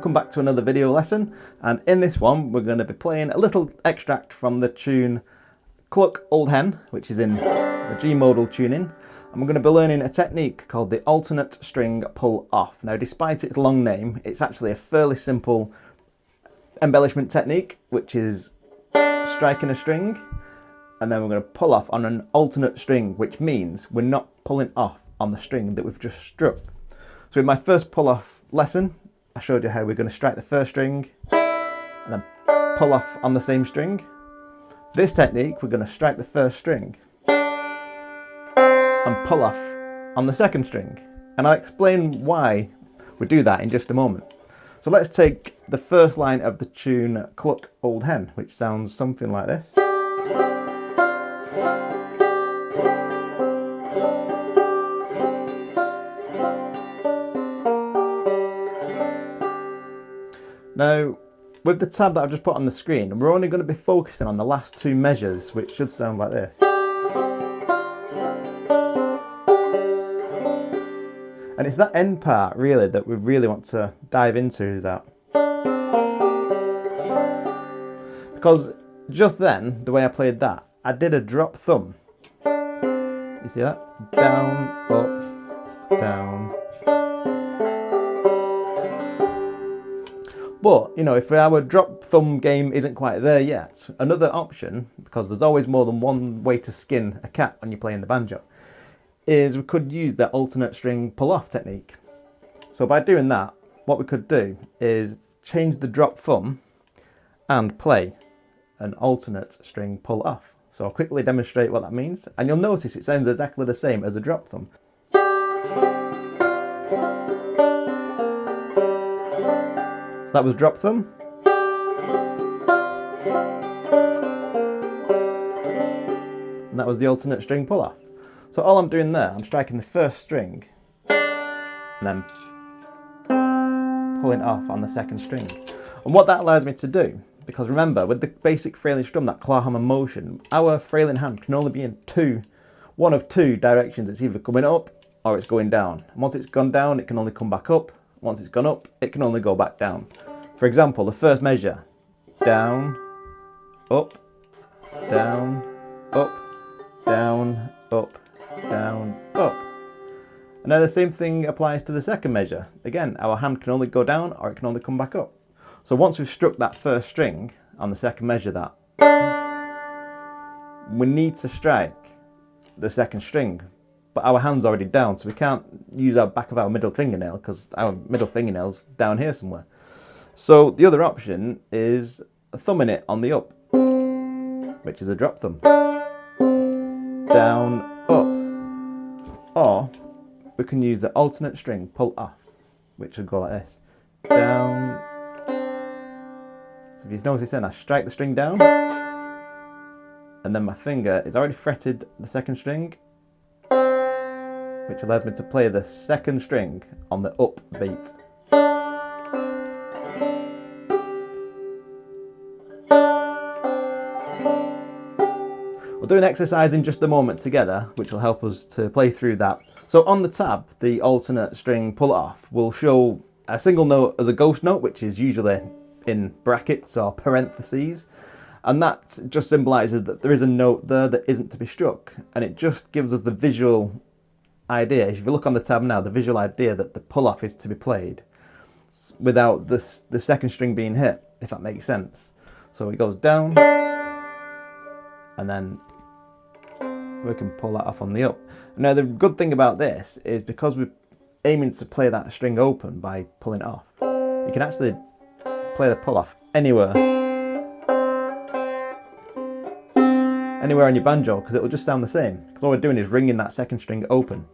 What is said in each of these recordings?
welcome back to another video lesson, and in this one we're going to be playing a little extract from the tune Cluck Old Hen, which is in the G-Modal tuning, and we're going to be learning a technique called the alternate string pull off. Now, despite its long name, it's actually a fairly simple embellishment technique, which is striking a string and then we're going to pull off on an alternate string, which means we're not pulling off on the string that we've just struck. So in my first pull off lesson, I showed you how we're going to strike the first string and then pull off on the same string. This technique, we're going to strike the first string and pull off on the second string. And I'll explain why we do that in just a moment. So let's take the first line of the tune Cluck Old Hen, which sounds something like this. Now, with the tab that I've just put on the screen, we're only going to be focusing on the last two measures, which should sound like this. And it's that end part, really, that we really want to dive into that. Because just then, the way I played that, I did a drop thumb. You see that? Down, up, down. But, you know, if our drop thumb game isn't quite there yet, another option, because there's always more than one way to skin a cat when you're playing the banjo, is we could use the alternate string pull off technique. So by doing that, what we could do is change the drop thumb and play an alternate string pull off. So I'll quickly demonstrate what that means, and you'll notice it sounds exactly the same as a drop thumb. So that was drop thumb. And that was the alternate string pull off. So all I'm doing there, I'm striking the first string and then pulling off on the second string. And what that allows me to do, because remember, with the basic frailing strum, that clawhammer motion, our frailing hand can only be in one of two directions. It's either coming up or it's going down. And once it's gone down, it can only come back up. Once it's gone up, it can only go back down. For example, the first measure, down, up, down, up, down, up, down, up. And now the same thing applies to the second measure. Again, our hand can only go down or it can only come back up. So once we've struck that first string on the second measure, that we need to strike the second string, but our hand's already down, so we can't use our back of our middle fingernail because our middle fingernail's down here somewhere. So the other option is thumbing it on the up, which is a drop thumb. Down, up. Or we can use the alternate string pull off, which would go like this. Down. So if you notice then, I strike the string down, and then my finger is already fretted the second string, which allows me to play the second string on the up beat. We'll do an exercise in just a moment together, which will help us to play through that. So on the tab, the alternate string pull off will show a single note as a ghost note, which is usually in brackets or parentheses. And that just symbolises that there is a note there that isn't to be struck. And it just gives us the visual idea, if you look on the tab now, the visual idea that the pull off is to be played without the second string being hit, if that makes sense. So it goes down, and then we can pull that off on the up. Now the good thing about this is because we're aiming to play that string open by pulling it off, you can actually play the pull off anywhere on your banjo, because it will just sound the same, because all we're doing is ringing that second string open.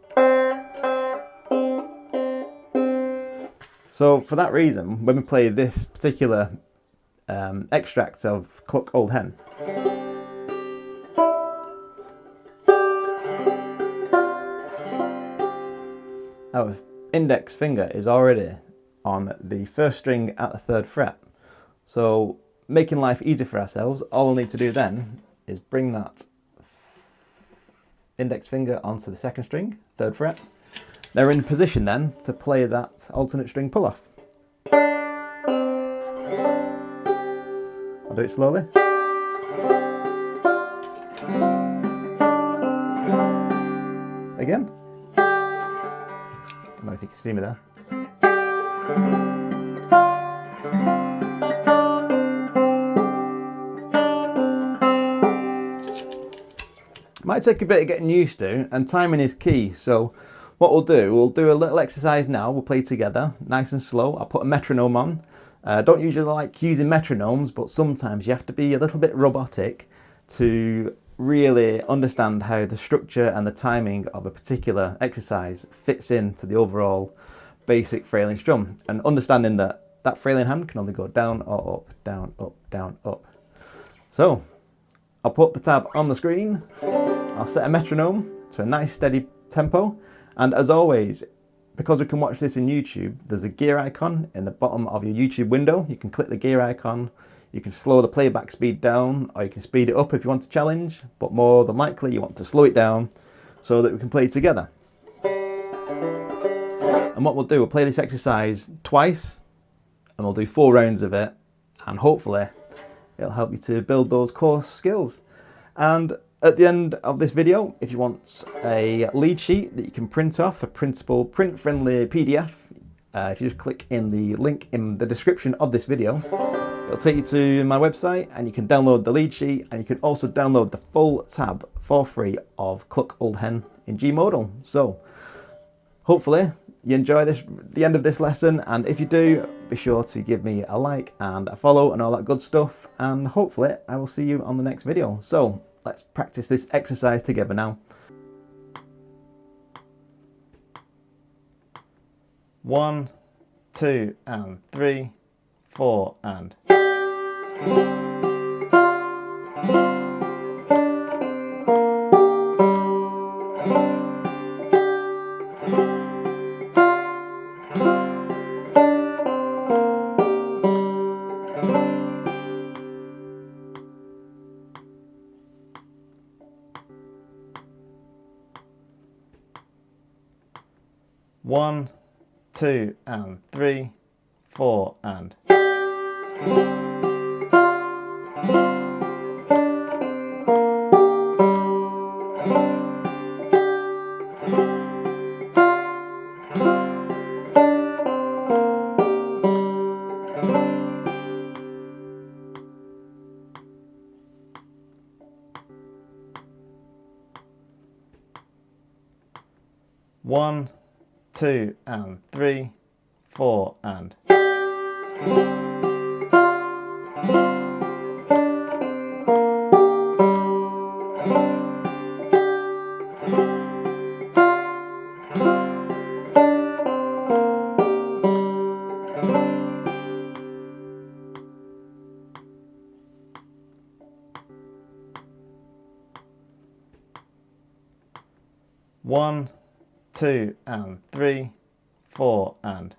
So for that reason, when we play this particular extract of Cluck Old Hen, our index finger is already on the first string at the 3rd fret. So making life easy for ourselves, all we'll need to do then is bring that index finger onto the second string, 3rd fret. Now we're in position then to play that alternate string pull off. do it slowly. Again. I don't know if you can see me there. Might take a bit of getting used to, and timing is key. So what we'll do a little exercise now. We'll play together, nice and slow. I'll put a metronome on. Don't usually like using metronomes, but sometimes you have to be a little bit robotic to really understand how the structure and the timing of a particular exercise fits into the overall basic frailing strum, and understanding that that frailing hand can only go down or up, down, up, down, up. So I'll put the tab on the screen, I'll set a metronome to a nice steady tempo, and as always, because we can watch this in YouTube, there's a gear icon in the bottom of your YouTube window. You can click the gear icon, you can slow the playback speed down, or you can speed it up if you want to challenge, but more than likely you want to slow it down so that we can play together. And what we'll play this exercise twice, and we'll do 4 rounds of it, and hopefully it'll help you to build those core skills. And at the end of this video, if you want a lead sheet that you can print off, a printable, print-friendly PDF, if you just click in the link in the description of this video, it'll take you to my website and you can download the lead sheet, and you can also download the full tab for free of Cluck Old Hen in G-Modal. So hopefully you enjoy the end of this lesson, and if you do, be sure to give me a like and a follow and all that good stuff, and hopefully I will see you on the next video. So let's practice this exercise together now. 1, 2, and 3, 4, and. 1, 2, and 3, 4, and. 1, 2, and 3, 4, and. 1, 2, and 3, 4, and.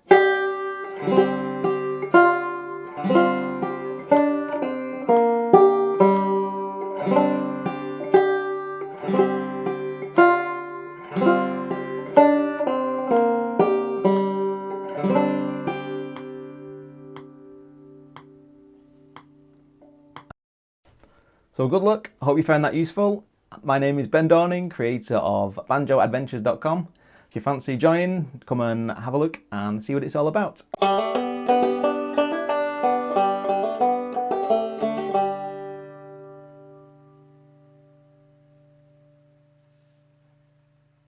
'So good luck, I hope you found that useful. My name is Ben Dorning, creator of banjoadventures.com. If you fancy joining, come and have a look and see what it's all about.